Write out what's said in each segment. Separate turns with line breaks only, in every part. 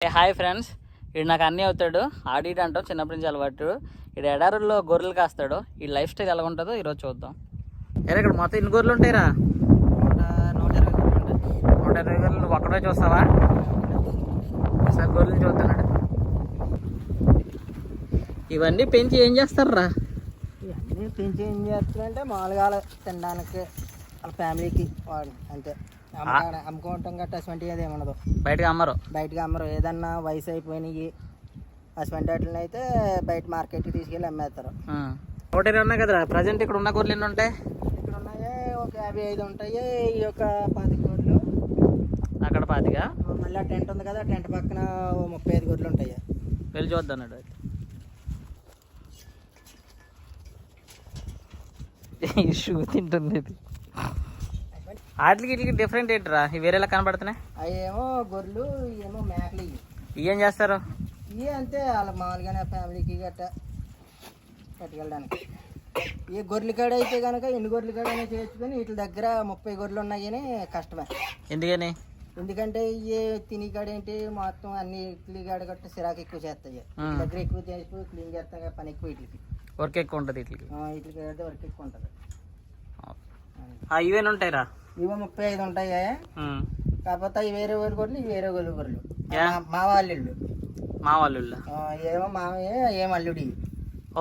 Hi friends, ఇది నాకు అన్నీ అవుతాడు. ఆడిట్ అంటాం, చిన్నప్పటి నుంచి అలవాటు. ఇది ఎడారుల్లో గొర్రెలు కాస్తాడు. ఈ లైఫ్ స్టైల్ ఎలా ఉంటుందో ఈరోజు చూద్దాం. ఏరా, ఇక్కడ మొత్తం ఇన్ని గొర్రెలు ఉంటాయిరా? 120 గొర్రెలు. నువ్వు ఒక్కడే చూస్తావా? సార్ గొర్రెలు చూస్తున్నాడు. ఇవన్నీ పెంచి ఏం చేస్తారా?
ఇవన్నీ పెంచి ఏం చేస్తారంటే మామూలుగా తినడానికి వాళ్ళ ఫ్యామిలీకి వాడు అంతే. అమ్ముకోవటం గట్ట అటువంటివి అదేమి ఉండదు.
బయటగా అమ్మరు.
ఏదన్నా వయసు అయిపోయినాయి అటువంటి వాటిని అయితే బయట మార్కెట్కి తీసుకెళ్ళి అమ్మేస్తారు.
120 ఉన్నాయి కదరా ప్రజెంట్. ఇక్కడ ఉన్న గొర్రెలు ఎన్ని ఉంటాయి?
ఇక్కడ ఉన్నాయి ఒక 55 ఉంటాయి. ఈ యొక్క 25 గొర్రెలు
అక్కడ 25.
మళ్ళీ టెంట్ ఉంది కదా, టెంట్ పక్కన 35 గొర్రెలు ఉంటాయి.
వెళ్ళి చూద్దన్నాడు. ఇష్యూ తింటుంది ఇది. వాటికి వీటికి డిఫరెంట్ ఏంటరా? ఇవి వేరేలా కనబడుతున్నాయి.
అవి ఏమో గొర్రెలు, ఏమో మేకలు.
ఇవి ఏం చేస్తారు?
ఇవి అంతే వాళ్ళ మామూలుగానే ఫ్యామిలీకి గట్ట పట్టుకెళ్ళడానికి. ఈ గొర్రెల కాడ అయితే కనుక ఎన్ని గొర్రెల కాడనే చేసుకుని వీటి దగ్గర 30 గొర్రెలు ఉన్నాయని కష్టమే.
ఎందుకని?
ఎందుకంటే ఇవి తిని కాడ ఏంటి మొత్తం అన్ని ఇడ్లీ కాడ గట్ట సిరాకు ఎక్కువ చేస్తాయి. దగ్గర ఎక్కువ చేసి క్లీన్ చేస్తాం కదా, పని ఎక్కువ వీటికి.
వర్క్ ఎక్కువ ఉంటుంది వీటికి.
వీటికి అయితే వర్క్ ఎక్కువ ఉంటుంది.
ఇవేనా ఉంటాయిరా?
ఇవి 35 ఉంటాయి. కాకపోతే ఇవి వేరే ఊరు గొర్రెలు, ఇవి వేరే ఊరు గొర్రెలు. మా వాళ్ళు ఏమో మామయ్య ఏం అల్లుడి.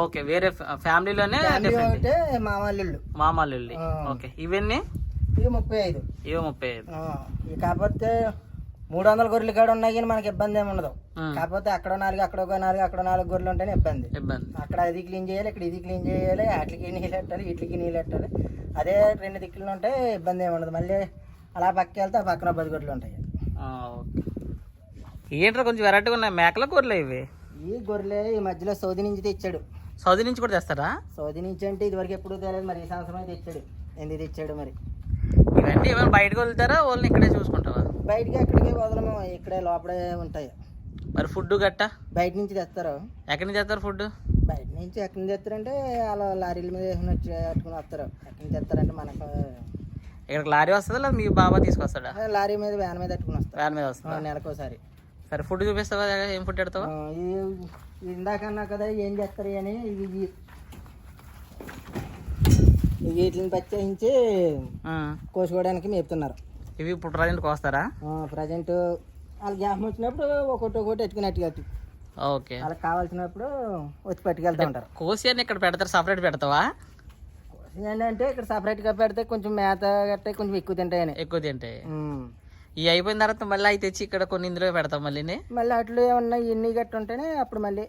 ఓకే, వేరే ఫ్యామిలీలోనే
ఒకటే మా వాళ్ళు.
ఓకే, ఇవన్నీ
ఇవి 35.
ఇవి 35.
కాకపోతే 300 గొర్రెలు కాడ ఉన్నాయి కానీ మనకి ఇబ్బంది ఏమి ఉండదు. కాకపోతే అక్కడ 4 అక్కడ 4 అక్కడ 4 గొర్రెలు ఉంటేనే ఇబ్బంది. అక్కడ అది క్లీన్ చేయాలి, ఇక్కడ ఇది క్లీన్ చేయాలి, వాటికి నీళ్ళు పెట్టాలి, వీటికి నీళ్ళు పెట్టాలి. అదే 2 దిక్కులు ఉంటే ఇబ్బంది ఏమి ఉండదు. మళ్ళీ అలా పక్క వెళ్తే ఆ పక్కన 10 గొర్రెలు ఉంటాయి.
ఏంట్రా కొంచెం వెరైటీగా ఉన్నాయి. మేకల గొర్రెలు ఇవి?
ఈ గొర్రెలే ఈ మధ్యలో సౌదీ నుంచి తెచ్చాడు.
సౌదీ నుంచి కూడా తెస్తారా?
సౌదీ నుంచి అంటే ఇదివరకు ఎప్పుడు తెలియదు, మరి ఈ సంవత్సరం అయితే తెచ్చాడు. ఎందుకు తెచ్చాడు మరి?
ఇవన్నీ ఏమైనా బయటకు వెళ్తారా, వాళ్ళని ఇక్కడే చూసుకుంటావా?
బయటకి ఎక్కడికి వదలము, ఇక్కడే లోపలే ఉంటాయి.
మరి ఫుడ్ గట్ట
బయట నుంచి తెస్తారు.
ఎక్కడి నుంచి తెస్తారు ఫుడ్?
బయట నుంచి ఎక్కడి నుంచి తెస్తారంటే అలా లారీల మీద పెట్టుకుని వస్తారు. ఎక్కడి నుంచి తెస్తారంటే మనకు
ఇక్కడికి లారీ వస్తుందా లేదా మీ బాబా తీసుకొస్తాడా?
లారీ మీద వ్యాన్ మీద పెట్టుకుని వస్తారు.
వ్యాన్ మీద వస్తా
నెలకోసారి.
సరే, ఫుడ్ చూపిస్తావా? ఏం ఫుడ్ పెడతావా?
ఇందాకన్నా కదా ఏం చేస్తారు అని వీటిని పచ్చేయించి కోసుకోవడానికి మేపుతున్నారు.
ఇవి ఇప్పుడు ప్రజెంట్ కోస్తారా?
ప్రజెంట్ వాళ్ళకి గ్యాప్ వచ్చినప్పుడు ఒకటి ఎత్తుకున్నట్టుగా.
ఓకే,
వాళ్ళకి కావాల్సినప్పుడు వచ్చి పట్టుకెళ్తా ఉంటారు.
కోసి అని ఇక్కడ పెడతారు, సపరేట్ పెడతావా?
ఏంటంటే ఇక్కడ సపరేట్గా పెడితే కొంచెం మేత గట్టే కొంచెం ఎక్కువ తింటాయని.
ఎక్కువ తింటాయి. ఇవి అయిపోయిన తర్వాత మళ్ళీ అవి తెచ్చి ఇక్కడ కొన్ని ఇందులో పెడతాం. మళ్ళీ
అట్లు ఏమన్నా ఎన్ని గట్ట ఉంటేనే అప్పుడు మళ్ళీ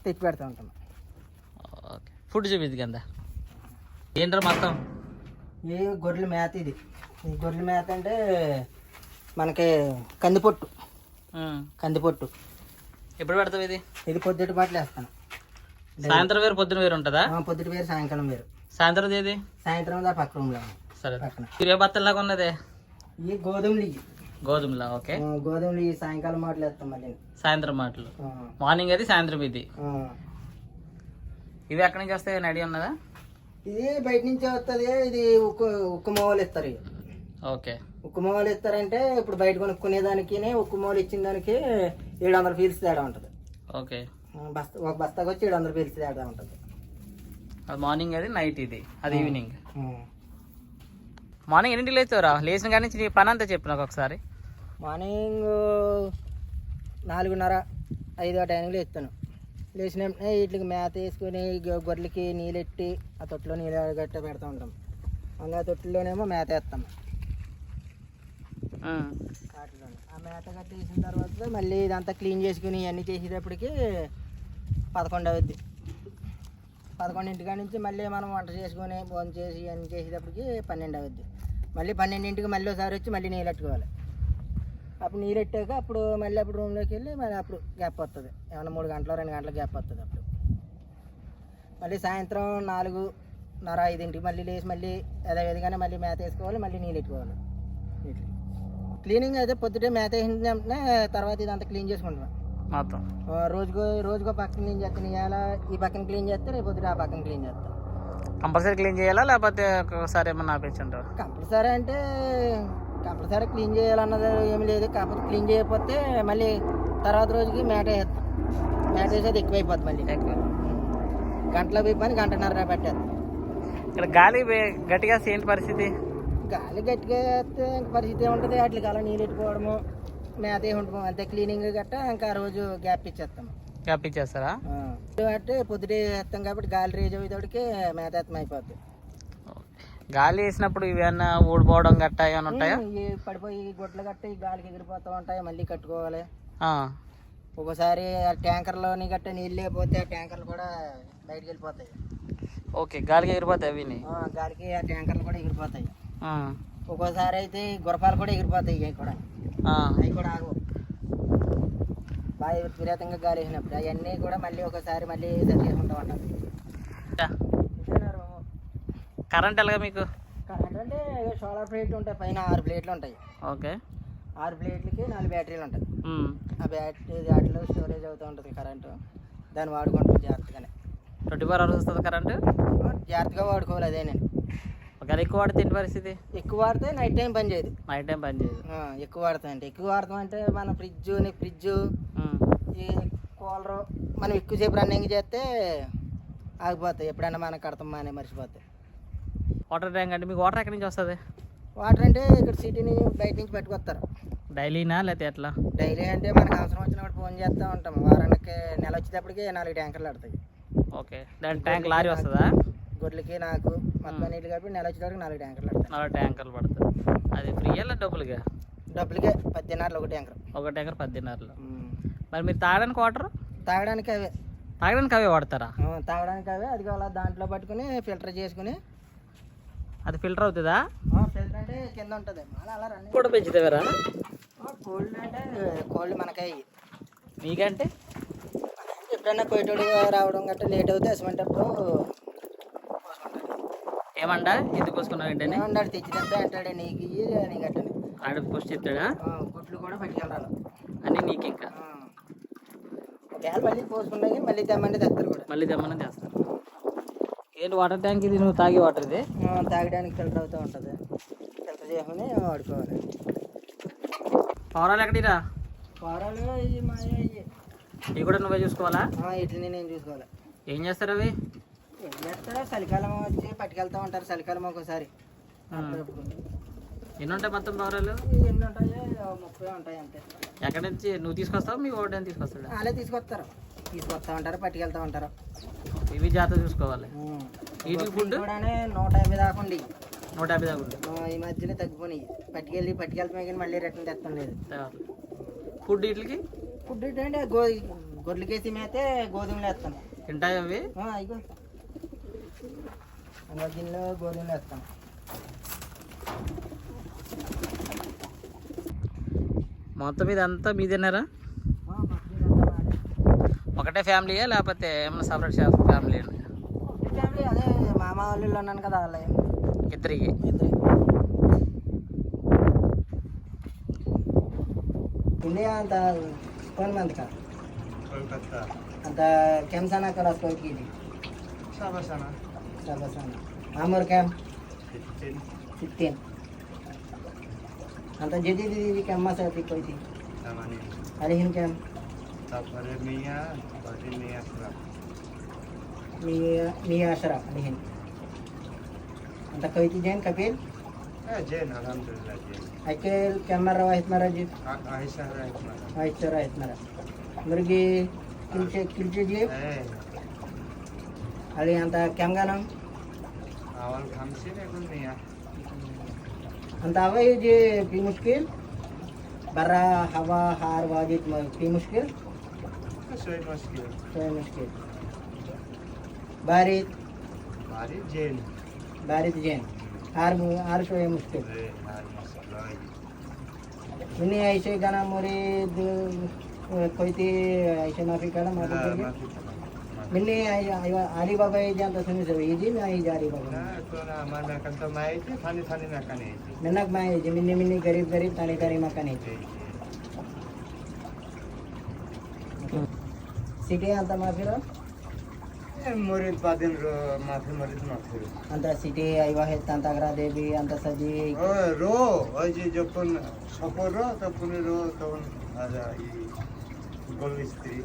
తెచ్చి పెడతా ఉంటాం.
ఓకే, ఫుడ్ చూపిద్ది కింద. ఏంటారు మొత్తం?
ఈ గొర్రెల మేత. ఇది ఈ గొర్రెల మేత అంటే మనకి కందిపొట్టు.
ఎప్పుడు పెడతావు ఇది?
ఇది పొద్దుటి పాటలు వేస్తాను.
సాయంత్రం వేరు పొద్దున వేరు ఉంటుందా?
పొద్దుటి వేరు సాయంకాలం వేరు.
సాయంత్రం ఏది?
సాయంత్రం పక్క రూమ్ లో.
సరే, ఏ బత్తలాగా ఉన్నది?
ఈ గోధుమలా. ఓకే, గోధుమలు ఈ సాయంకాలం మాటలు వేస్తాం. మళ్ళీ సాయంత్రం
మాటలు. మార్నింగ్ అది, సాయంత్రం ఇది. ఇవి ఎక్కడి నుంచి వస్తాయి అని ఐడియా ఉన్నదా?
ఇది బయట నుంచి వస్తుంది. ఇది ఉక్కు మొగలు ఇస్తారు.
ఓకే,
ఉక్కు మొగలు ఇస్తారంటే ఇప్పుడు బయట కొనుక్కునే దానికి ఉక్కు మొగలు ఇచ్చిన దానికి 700 ఫీల్స్ తేడా ఉంటుంది.
ఓకే,
ఒక బస్తాకి వచ్చి 700 ఫీల్స్ తేడా ఉంటుంది.
అది మార్నింగ్, అది నైట్, ఇది అది ఈవినింగ్. మార్నింగ్ ఎన్నింటికి లేచావురా? లేచిన కానీ నీ పని అంతా చెప్పు నాకు ఒకసారి.
మార్నింగ్ 4:30, 5 ఆ టైంలో లేస్తాను. లేచిన వెంటనే వీటికి మేత వేసుకొని గొర్రెలకి నీళ్ళు ఎట్టి ఆ తొట్టులో నీళ్ళు గట్ట పెడతా ఉంటాం. ఆ తొట్టులోనేమో మేత వేస్తాం. వాటిలోనే ఆ మేత గట్ట వేసిన తర్వాత మళ్ళీ ఇదంతా క్లీన్ చేసుకుని ఇవన్నీ చేసేటప్పటికి 11 అవుద్ది. 11 నుంచి మళ్ళీ మనం వంట చేసుకొని భోజనం చేసి ఇవన్నీ చేసేటప్పటికి 12 అవుద్ది. మళ్ళీ 12కి మళ్ళీ ఒకసారి వచ్చి మళ్ళీ నీళ్ళు పెట్టుకోవాలి. అప్పుడు నీళ్ళు పెట్టాక అప్పుడు మళ్ళీ రూమ్లోకి వెళ్ళి మళ్ళీ అప్పుడు గ్యాప్ వస్తుంది. ఏమన్నా 3 గంటలు 2 గంటల గ్యాప్ వస్తుంది. అప్పుడు మళ్ళీ సాయంత్రం 4:30, 5కి మళ్ళీ లేచి మళ్ళీ యథావిధిగానే మళ్ళీ మేత వేసుకోవాలి, మళ్ళీ నీళ్ళు పెట్టుకోవాలి. క్లీనింగ్ అయితే పొద్దుటే మేత వేసిన వెంటనే తర్వాత ఇదంతా క్లీన్ చేసుకుంటున్నాం
మొత్తం.
రోజుకో పక్కన క్లీన్ చేస్తాను. ఇవాళ ఈ పక్కన క్లీన్ చేస్తే రేపు పొద్దుట ఆ పక్కన క్లీన్ చేస్తాను.
కంపల్సరీ క్లీన్ చేయాలా లేకపోతే ఒకసారి ఏమన్నా ఆపించుంటారు?
కంపల్సరీ అంటే కంపల్సరీ క్లీన్ చేయాలన్నది ఏమి లేదు. కాకపోతే క్లీన్ చేయకపోతే మళ్ళీ తర్వాత రోజుకి మేట వేస్తాం. మేట వేసేది ఎక్కువైపోద్ది మళ్ళీ. గంటలో పోయి పని గంటన్నర పెట్టేస్తాం.
ఇక్కడ గాలి గట్టిగా ఏంటి పరిస్థితి?
గాలి గట్టిగా వేస్తే ఇంక పరిస్థితి ఏముంటుంది, వాటికి అలా నీళ్ళు ఎట్టుకోవడము, మేత ఉంటాము అంతే. క్లీనింగ్ గట్ట ఇంకా ఆ రోజు గ్యాప్ ఇచ్చేస్తాము.
గ్యాప్ ఇచ్చేస్తారా?
అంటే పొద్దుటే వేస్తాం కాబట్టి గాలి రేజ్ అయ్యేటోడికి మేత వేస్తాం అయిపోద్ది.
గాలి వేసినప్పుడు ఇవన్నా ఊడిపోవడం గట్ట ఏమైనా ఉంటాయా?
పడిపోయి గుడ్లు గట్ట ఈ గాలికి ఎగిరిపోతూ ఉంటాయి, మళ్ళీ కట్టుకోవాలి.
ఆ.
ఒక్కోసారి ఆ ట్యాంకర్లోని గట్ట నీళ్ళు లేకపోతే ఆ ట్యాంకర్లు కూడా బయటకు వెళ్ళిపోతాయి.
ఓకే, గాలికి ఎగిరిపోతాయి అవి?
గాలికి ఆ ట్యాంకర్లు కూడా ఎగిరిపోతాయి.
ఆ.
ఒక్కోసారి అయితే గురపాలు కూడా ఎగిరిపోతాయి. అవి కూడా అవి కూడా ఆగవు. బాగా విపరీతంగా గాలి వేసినప్పుడు అవన్నీ కూడా మళ్ళీ ఒకసారి మళ్ళీ సెట్ చేసుకుంటూ ఉంటాం.
కరెంట్ ఎలాగా మీకు?
కరెంట్ అంటే సోలార్ ప్లేట్లు ఉంటాయి, పైన 6 ప్లేట్లు ఉంటాయి.
ఓకే.
6 ప్లేట్లకి 4 బ్యాటరీలు ఉంటాయి. ఆ బ్యాటరీ వాటిలో స్టోరేజ్ అవుతూ ఉంటుంది కరెంటు. దాన్ని వాడుకుంటాం జాగ్రత్తగానే.
24 hours వస్తుంది కరెంటు?
జాగ్రత్తగా వాడుకోవాలి. అదే నేను
ఒకవేళ ఎక్కువ వాడితే ఏంటి పరిస్థితి?
ఎక్కువ వాడితే నైట్ టైం పని చేయదు.
నైట్ టైం పని చేయదు.
ఎక్కువ వాడతాం అంటే మన ఫ్రిడ్జ్ ఈ కూలరు మనం ఎక్కువసేపు రన్నింగ్ చేస్తే ఆగిపోతాయి. ఎప్పుడైనా మనం కడతాం అనే మర్చిపోతాయి.
వాటర్ ట్యాంక్ అంటే మీకు వాటర్ ఎక్కడి నుంచి వస్తుంది?
వాటర్ అంటే ఇక్కడ సిటీని బయట నుంచి పట్టుకొస్తారు.
డైలీనా లేకపోతే ఎట్లా?
డైలీ అంటే మనకు అవసరం వచ్చినప్పుడు ఫోన్ చేస్తూ ఉంటాం. వారానికి నెల వచ్చేటప్పటికి 4 ట్యాంకర్లు పడతాయి.
ఓకే. దాని ట్యాంక్ లారీ వస్తుందా?
గొడ్లకి నాకు మొత్తం నీళ్ళు కాబట్టి నెల వచ్చేటప్పటికి 4 ట్యాంకర్లు పడతాయి.
4 ట్యాంకర్లు పడుతుంది. అది ఫ్రీ అలా డబ్బులుగా?
డబ్బులకే 10 దినార్లు ఒక ట్యాంకర్.
ఒక ట్యాంకర్ 10 దినార్లు. మరి మీరు తాగడానికి వాటర్?
తాగడానికి అవే.
తాగడానికి అవే వాడతారా?
తాగడానికి అవే. అది అలా దాంట్లో పట్టుకుని ఫిల్టర్ చేసుకుని.
అది ఫిల్టర్ అవుతుందా?
ఫిల్టర్ అంటే కింద ఉంటుంది. అలా రన్నింగ్
కూడా పెంచుతారా?
కోల్డ్ అంటే కోల్డ్ మనకే.
మీకంటే
ఎప్పుడైనా కొయ్యటోడు రావడం గట్రా లేట్ అవుతే అసమంటప్పుడు
ఏమంటా ఎందుకు కోసుకున్నావు ఏంటని
ఏమన్నాడు, తెచ్చినట్టే అంటాడు. నీకు నీ గట్టని
ఆడ పోస్ట్ చెప్తాడా?
గుట్లు కూడా పట్టుకెళ్ళాలి
అని నీకు ఇంకా
ఒకవేళ మళ్ళీ పోసుకున్నాక మళ్ళీ తెమ్మంటే తెస్తారు కూడా.
మళ్ళీ తెమ్మని చేస్తారు. ఏంటి వాటర్ ట్యాంక్ ఇది? నువ్వు తాగే వాటర్ ఇది?
తాగడానికి ఫిల్టర్ అవుతూ ఉంటుంది. ఫిల్టర్ చేసుకుని వాడుకోవాలి.
పవరాలు ఎక్కడిరా?
కూరలు ఇవి మాయ.
ఇవి కూడా నువ్వే చూసుకోవాలా?
వీటిని నేను చూసుకోవాలి.
ఏం చేస్తారు అవి?
ఏం చేస్తారో చలికాలం వచ్చి పట్టుకెళ్తూ ఉంటారు. చలికాలం ఒకసారి.
ఎన్ని ఉంటాయి మొత్తం పవరాలు?
ఎన్ని ఉంటాయో 30 ఉంటాయి అంతే.
ఎక్కడి నుంచి నువ్వు తీసుకొస్తావు? మీ ఓడి అని తీసుకొస్తాడు?
వాళ్ళే తీసుకొస్తారు. తీసుకొస్తా ఉంటారు, పట్టుకెళ్తూ ఉంటారు.
ఇవి జాగ్రత్త చూసుకోవాలి. వీటికి ఫుడ్
150 దాకా ఉండి
150 దాకా ఉంది.
ఈ మధ్యలో తగ్గిపోయి పట్టుకెళ్తామే కానీ మళ్ళీ రిటర్న్ తెస్తాం లేదు.
ఫుడ్ వీటికి?
ఫుడ్ ఏంటంటే గొడ్లకేసి మేతే గోధుమలు వేస్తాను.
తింటాయి అవి?
ఇగో దీనిలో గోధుమలు వేస్తాను.
మొత్తం మీద అంతా మీదేనారా? ఒకటే ఫ్యామిలీయా లేకపోతే ఏమన్నా సపరేట్ ఫ్యామిలీ?
ఫ్యామిలీ అదే మామ వాళ్ళు ఉన్నాను కదా వాళ్ళ
ఇద్దరికి.
इंडिया ಅಂತ कौन मंथ का?
कोलकाता.
आता केमसाना क्लास कोई की
Sabasana.
आमर कैम
15.
15 आता जेदी दीदी कैम मा से कोई थी
Tamani.
अरे हिन कैम
Tapare Mia, Pari Mia Sra.
मिया अशरफ अरे हिन आता कोई थी जैन कपिल
Jen, Alhamdulillah Jen.
अकेल कैमरा वाहित मराजिद
Aisha Rahman.
आइचर वाहित मरा मुर्गी किलचे जी अरे आता कैम गाना
Awal khamsi ne kun Mia.
अंत आवे जे पी मुश्किल बरा हवा हार वाजित पी मुश्किल
Soy muskil.
सोए मुश्किल बारित
Pari Jen.
जैन हार सोए मुश्किल
Har muskil.
इन्हें ऐसे गाना मोरे कोई थी ऐसे माफी काला माफी करके मैंने आली बाबा ये जानता सुनी सब ये जी मैं आई जा रही बाबा
Na ko na mana kanto mai ti thani na kane ti.
ननक माए जी मिन्ने गरीब तानी तानी मकान है सिटी अंत माफी रो
Murid badin ro mafi murid mafi.
अंत सिटी आईवा है तंतागरा देवी अंत सजी
रो ওই যে যখন সফর ro তখন ro তখন আজা ఇంకోళ్ళు ఇస్త్రీ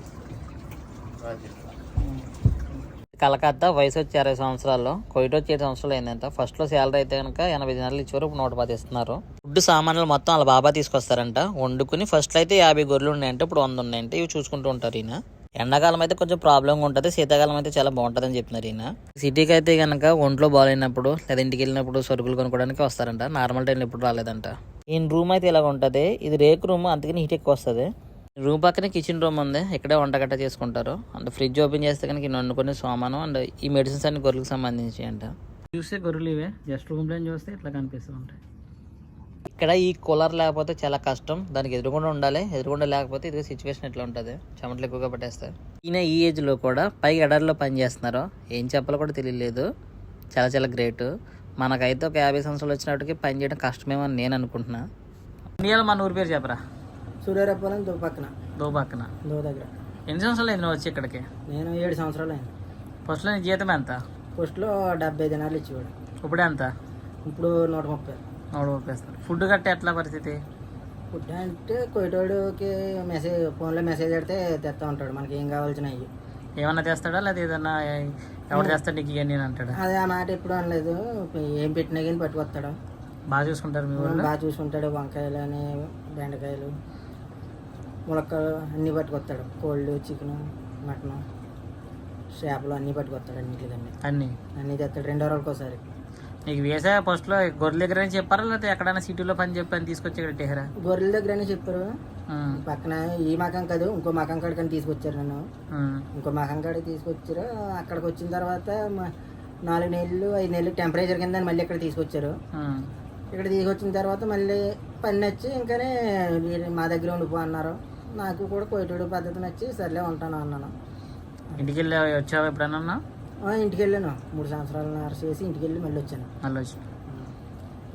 కలకత్తా, వయసు వచ్చి 60 సంవత్సరాల్లో, కొయిట్ వచ్చి 7 సంవత్సరాలు అయిందంట. ఫస్ట్లో శాలరీ అయితే కనుక 80 నెలలు ఇచ్చారు, ఇప్పుడు 110 ఇస్తున్నారు. ఫుడ్ సామాన్లు మొత్తం వాళ్ళ బాబా తీసుకొస్తారంట వండుకుని. ఫస్ట్లో అయితే 50 గొర్రెలు ఉన్నాయంటే ఇప్పుడు 100 ఉన్నాయంటే. ఇవి చూసుకుంటూ ఉంటారు ఈయన. ఎండాకాలం అయితే కొంచెం ప్రాబ్లంగా ఉంటుంది, శీతాకాలం అయితే చాలా బాగుంటుంది అని చెప్తున్నారు ఈయన. సిటీకి అయితే కనుక ఒంట్లో బాగాలేనప్పుడు లేదా ఇంటికి వెళ్ళినప్పుడు సరుకులు కొనుక్కోవడానికి వస్తారంట. నార్మల్ టైంలో ఎప్పుడు రాలేదంట. ఈయన రూమ్ అయితే ఇలాగ ఉంటుంది. ఇది రేకు రూమ్, అందుకని హీట్ ఎక్కువ వస్తుంది. రూమ్ పక్కనే కిచెన్ రూమ్ ఉంది, ఇక్కడే వంట గట్ట చేసుకుంటారు. అండ్ ఫ్రిడ్జ్ ఓపెన్ చేస్తే కనుక ఈయన వండుకునే సామాను అండ్ ఈ మెడిసిన్స్ అన్ని గొర్రెలకు సంబంధించి అంట. చూస్తే గొర్రెలు ఇవే, జస్ట్ రూమ్లో చూస్తే ఇట్లా కనిపిస్తూ ఉంటాయి. ఇక్కడ ఈ కూలర్ లేకపోతే చాలా కష్టం, దానికి ఎదురుగుండా ఉండాలి. ఎదురుగుండా లేకపోతే ఇది సిచ్యువేషన్ ఎట్లా ఉంటుంది, చెమటలు ఎక్కువగా పట్టేస్తారు. ఈయన ఈ ఏజ్లో కూడా పైకి ఎడారిలో పని చేస్తున్నారు. ఏం చెప్పాలో కూడా తెలియలేదు. చాలా చాలా గ్రేట్. మనకైతే ఒక 50 సంవత్సరాలు వచ్చినప్పటికీ పని చేయడం కష్టమేమో అని నేను అనుకుంటున్నా. ఇండియాలో మన ఊరి పేరు చెప్పరా?
సూర్యారపాలెం దో పక్కన దో దగ్గర.
ఎన్ని సంవత్సరాలు అయింది నువ్వు వచ్చి ఇక్కడికి?
నేను 7 సంవత్సరాలు అయింది.
ఫస్ట్లో నీ జీతం ఎంత?
ఫస్ట్లో 70 దినాలు ఇచ్చేవాడు.
ఇప్పుడే ఎంత?
ఇప్పుడు 130.
130. ఫుడ్ గట్ట ఎట్లా పరిస్థితి?
ఫుడ్ అంటే కొయ్యేటోడికి ఫోన్లో మెసేజ్ పెడితే తెస్తా ఉంటాడు, మనకి ఏం కావాల్సిన అవి.
ఏమన్నా తెస్తాడా లేదా ఏదన్నా ఎవరు తెస్తాడు నీకు ఇవన్నీ అంటాడా?
అదే ఆ మాట ఎప్పుడు అనలేదు. ఏం పెట్టినా కానీ పట్టుకొస్తాడు.
బాగా చూసుకుంటారు మీ ఊళ్ళో?
బాగా చూసుకుంటాడు. వంకాయలు అని, బెండకాయలు, ములక్కలు అన్నీ పట్టుకొస్తాడు. కోళ్ళు, చికెను, మటను, చేపలు అన్నీ పట్టుకొస్తాడు. అన్నీ తెస్తాడు 2 రోజులకు ఒకసారి.
నీకు వేసా ఫస్ట్లో గొర్రెల దగ్గర చెప్పారా లేదా ఎక్కడైనా సిటీలో పని చెప్పని తీసుకొచ్చి ఇక్కడ పెట్టారా?
గొర్రెల దగ్గరనే చెప్పారు. పక్కన ఈ మకం కాదు, ఇంకో మకం కాడికని తీసుకొచ్చారు నన్ను. ఇంకో మకం కాడికి తీసుకొచ్చారు. అక్కడికి వచ్చిన తర్వాత 4 నెలలు 5 నెలలు టెంపరేచర్ కింద మళ్ళీ ఇక్కడ తీసుకొచ్చారు. ఇక్కడ తీసుకొచ్చిన తర్వాత మళ్ళీ పని నచ్చి ఇంకానే మా దగ్గర ఉండిపో అన్నారు. నాకు కూడా కొయ్యేటోడు పద్ధతి నచ్చి సర్లే ఉంటాను అన్నాను.
ఇంటికి వెళ్ళి వచ్చావు ఎప్పుడన్నా?
ఇంటికి వెళ్ళాను. 3 సంవత్సరాలు చేసి ఇంటికి వెళ్ళి మళ్ళీ వచ్చాను.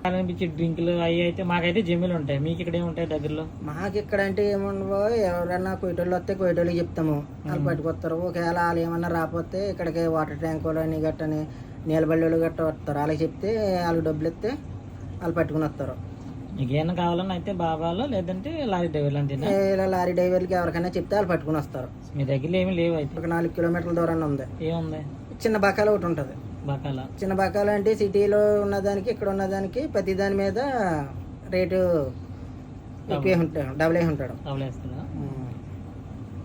అనిపించి డ్రింకులు అవి అయితే మాకైతే జిమ్లు ఉంటాయి, మీకు ఇక్కడ ఏముంటాయి దగ్గరలో?
మాకు ఇక్కడ అంటే ఏముండవో, ఎవరైనా కొయ్యేటోళ్ళు వస్తే కొయ్యేటోళ్ళకి చెప్తాము, వాళ్ళు పట్టుకొస్తారు. ఒకవేళ వాళ్ళు ఏమన్నా రాకపోతే ఇక్కడికి వాటర్ ట్యాంకులు అని గట్టని నీళ్ళబళ్ళు గట్ట వస్తారు. వాళ్ళకి చెప్తే వాళ్ళకి డబ్బులు ఇస్తే వాళ్ళు పట్టుకుని వస్తారు.
మీకు ఏమైనా కావాలన్నా అయితే బాబాలో లేదంటే లారీ డ్రైవర్లు అంతేనా?
ఇలా లారీ డ్రైవర్లకి ఎవరికైనా చెప్తే వాళ్ళు పట్టుకుని వస్తారు.
మీ దగ్గర ఏమి లేవు అయితే?
ఒక 4 కిలోమీటర్ల దూరాన్ని ఉంది.
ఏముంది?
చిన్న బకాల ఒకటి ఉంటుంది.
బకాల? చిన్న
బకాల అంటే సిటీలో ఉన్నదానికి ఇక్కడ ఉన్నదానికి ప్రతి దాని మీద రేటు ఎక్కువ ఉంటాడు, డబుల్ అయి ఉంటాడు.
డబుల్ వేస్తున్నా.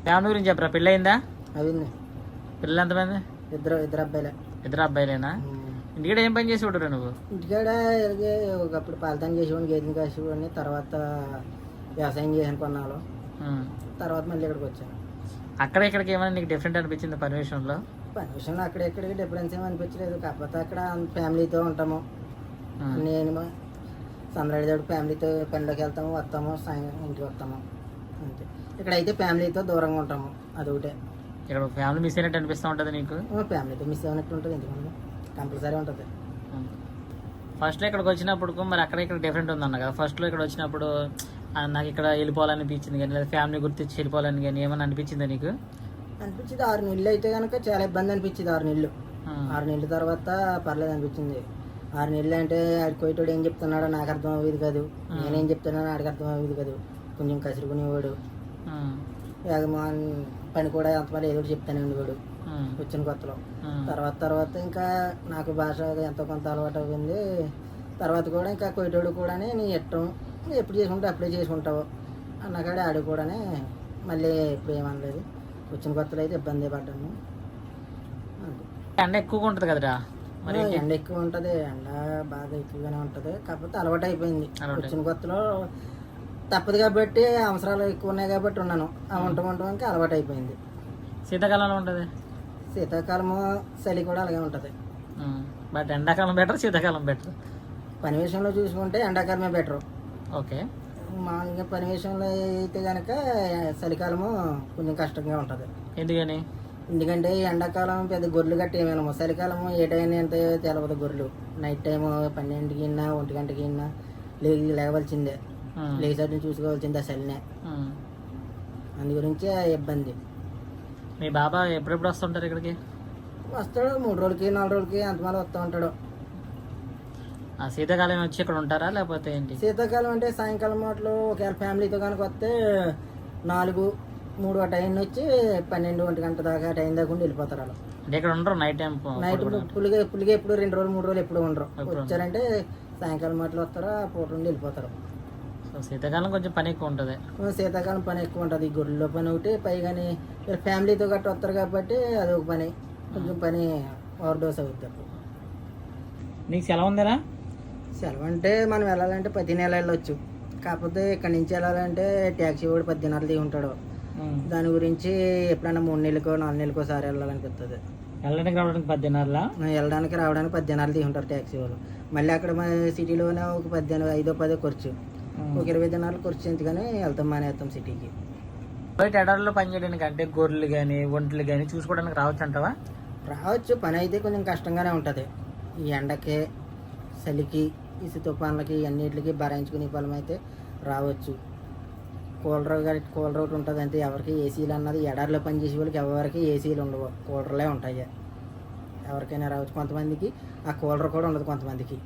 ఫ్యామిలీ గురించి చెప్పరా? పెళ్ళి అయిందా?
అవింది.
పిల్లలు ఎంతమంది?
ఇద్దరు అబ్బాయిలే.
ఇద్దరు అబ్బాయిలేనా? ఇంటికాడ ఏం పని చేసి ఉంటారు నువ్వు?
ఇంటికాడ ఒకప్పుడు పాలతాన్ని చేసేవాడిని, గేదెని కాసేవాడిని. తర్వాత వ్యవసాయం చేసాను కొన్నాళ్ళు. తర్వాత మళ్ళీ ఇక్కడికి వచ్చాను.
అక్కడ ఇక్కడికి ఏమైనా నీకు డిఫరెంట్ అనిపించింది పని విషయంలో?
పని విషయంలో అక్కడ ఇక్కడికి డిఫరెన్స్ ఏమి అనిపించలేదు. కాకపోతే అక్కడ ఫ్యామిలీతో ఉంటాము. నేను సందడి ఫ్యామిలీతో పనిలోకి వెళ్తాము, వస్తాము, సాయంత్రం ఇంటికి వస్తాము అంతే. ఇక్కడైతే ఫ్యామిలీతో దూరంగా ఉంటాము, అదొకటే.
ఇక్కడ ఫ్యామిలీ మిస్ అయినట్టు అనిపిస్తూ ఉంటుంది నీకు?
ఫ్యామిలీతో మిస్ అయినట్టు ఉంటుంది, ఎందుకంటే కంపల్సరీ ఉంటుంది.
ఫస్ట్లో ఇక్కడికి వచ్చినప్పుడు మరి అక్కడ ఇక్కడ డిఫరెంట్ ఉందన్న కదా. ఫస్ట్లో ఇక్కడ వచ్చినప్పుడు నాకు ఇక్కడ వెళ్ళిపోవాలనిపించింది కానీ లేదా ఫ్యామిలీ గుర్తించి వెళ్ళిపోవాలని కానీ ఏమన్నా అనిపించిందా నీకు?
అనిపించింది. 6 నెలలు అయితే కనుక చాలా ఇబ్బంది అనిపించింది. 6 నెలలు 6 నెలల తర్వాత పర్లేదు అనిపించింది. 6 నెలలు అంటే ఆడికి పోయేటోడు ఏం చెప్తున్నాడో నాకు అర్థం అయ్యేది కాదు, నేనేం చెప్తున్నానో ఆడికి అర్థం అయ్యేది కాదు. కొంచెం కసురుకునేవాడు. పని కూడా ఎంతమంది ఏదో చెప్తానే ఉండేవాడు వచ్చిన కొత్తలో. తర్వాత ఇంకా నాకు భాష ఎంతో కొంత అలవాటు అయింది. తర్వాత కూడా ఇంకా కొయ్యేటోడు కూడా నీ ఇష్టం, ఎప్పుడు చేసుకుంటే అప్పుడే చేసుకుంటావు అన్నకాడే ఆడు కూడా మళ్ళీ ఎప్పుడు ఏమనలేదు. వచ్చిన కొత్తలో అయితే ఇబ్బంది పడ్డాను.
ఎండ ఎక్కువగా ఉంటుంది కదరా?
మరి ఎండ ఎక్కువ ఉంటుంది, ఎండ బాగా ఎక్కువగానే ఉంటుంది. కాకపోతే అలవాటు అయిపోయింది. వచ్చిన కొత్తలో తప్పదు కాబట్టి, అవసరాలు ఎక్కువ ఉన్నాయి కాబట్టి ఉన్నాను. ఆ వంట ఇంకా అలవాటు అయిపోయింది.
శీతాకాలంలో ఉంటుంది?
శీతాకాలము చలి కూడా అలాగే ఉంటుంది.
బట్ ఎండాకాలం బెటర్, శీతాకాలం బెటర్?
పని విషయంలో చూసుకుంటే ఎండాకాలమే బెటరు.
ఓకే.
మామూలుగా పని విషయంలో అయితే కనుక చలికాలము కొంచెం కష్టంగా ఉంటుంది.
ఎందుకని?
ఎందుకంటే ఎండాకాలం పెద్ద గొర్రెలు గట్టి ఏమైనా, చలికాలము ఏ టైం ఎంత తెలవదు. గొర్రెలు నైట్ టైము 12కి 1 గంటకి లేవలసిందే, లేచాటిని చూసుకోవాల్సిందే ఆ చలినే. అందు గురించి ఇబ్బంది.
మీ బాబా ఎప్పుడెప్పుడు వస్తుంటారు ఇక్కడికి?
వస్తాడు 3 రోజులకి 4 రోజులకి అంతమంది వస్తూ ఉంటాడు.
శీతాకాలం వచ్చి ఇక్కడ ఉంటారా లేకపోతే ఏంటి?
శీతాకాలం అంటే సాయంకాలం మాటలు ఒకవేళ ఫ్యామిలీతో కనుక వస్తే 4 3 ఆ టైం వచ్చి 12 1 గంట దాకా టైం దాకా ఉండి వెళ్ళిపోతారు వాళ్ళు.
అంటే ఇక్కడ ఉండరు నైట్ టైం
నైట్ పులిగా ఎప్పుడు 2 రోజులు 3 రోజులు ఎప్పుడు ఉండరు. వచ్చారంటే సాయంకాలం మాటలు వస్తారా, పూట నుండి వెళ్ళిపోతారు.
సో శీతాకాలం కొంచెం పని ఎక్కువ ఉంటుంది.
శీతాకాలం పని ఎక్కువ ఉంటుంది. ఈ గొర్రెల్లో పని ఒకటి, పైగాని ఫ్యామిలీతో గట్రా వస్తారు కాబట్టి అది ఒక పని, కొంచెం పని ఓవర్ డోస్ అవుతుంది. అప్పుడు
నీకు సెలవు ఉందేనా?
సెలవు అంటే మనం వెళ్ళాలంటే 10 నెలలు వెళ్ళొచ్చు. కాకపోతే ఇక్కడి నుంచి వెళ్ళాలంటే ట్యాక్సీ వాడు 10 దినాలు దిగి ఉంటాడు. దాని గురించి ఎప్పుడైనా 3 నెలలకో 4 నెలలకో సారి వెళ్ళాలనిపిస్తుంది.
వెళ్ళడానికి రావడానికి 10 దినాలా?
వెళ్ళడానికి రావడానికి 10 దినాలు దిగి ఉంటారు ట్యాక్సీ వాళ్ళు. మళ్ళీ అక్కడ మన సిటీలోనే ఒక 10 దినాలు 5-10 ఖర్చు, ఒక 20 దినాలు ఖర్చు ఎందుకని వెళ్తాం, మానేస్తాం సిటీకి.
బయట ఎడారిలో పని చేయడానికి అంటే గొర్రెలు కానీ ఒంట్లు కానీ చూసుకోవడానికి రావచ్చు అంటావా?
రావచ్చు. పని అయితే కొంచెం కష్టంగానే ఉంటుంది. ఈ ఎండకి, చలికి, ఇసు తుఫాన్లకి అన్నిటికి భరాయించుకునే పొలం అయితే రావచ్చు. కూలర్ ఒకటి ఉంటుంది అంతే. ఎవరికి ఏసీలు అన్నది ఎడారిలో పనిచేసే వాళ్ళకి ఎవరికి ఏసీలు ఉండవు, కూలర్లే ఉంటాయి. ఎవరికైనా రావచ్చు. కొంతమందికి ఆ కూలర్ కూడా ఉండదు కొంతమందికి.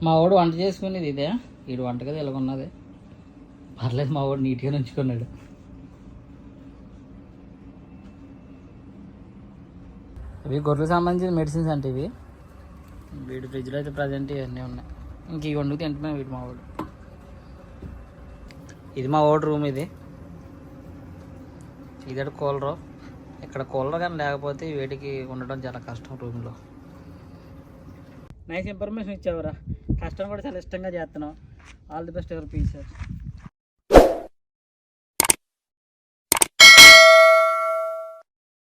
మా వాడు వంట చేసుకునేది ఇదే. వీడు వంటగది ఇలాగున్నది, పర్లేదు. మా వాడు నీట్గా ఉంచుకున్నాడు. ఇవి గొర్రెలకు సంబంధించిన మెడిసిన్స్ అంటే ఇవి. వీడి ఫ్రిడ్జ్లో అయితే ప్రజెంట్ ఇవన్నీ ఉన్నాయి. ఇంక ఇవి వండుకు తింటున్నాయి వీడు మా వాడు. ఇది మా వాడు రూమ్. ఇది కూలరు. ఇక్కడ కూలర్ కానీ లేకపోతే వీటికి ఉండడం చాలా కష్టం రూమ్లో. నైస్ ఇన్ఫర్మేషన్ ఇచ్చావురా. కష్టం కూడా చాలా ఇష్టంగా చేస్తున్నావు. All the best ever pieces.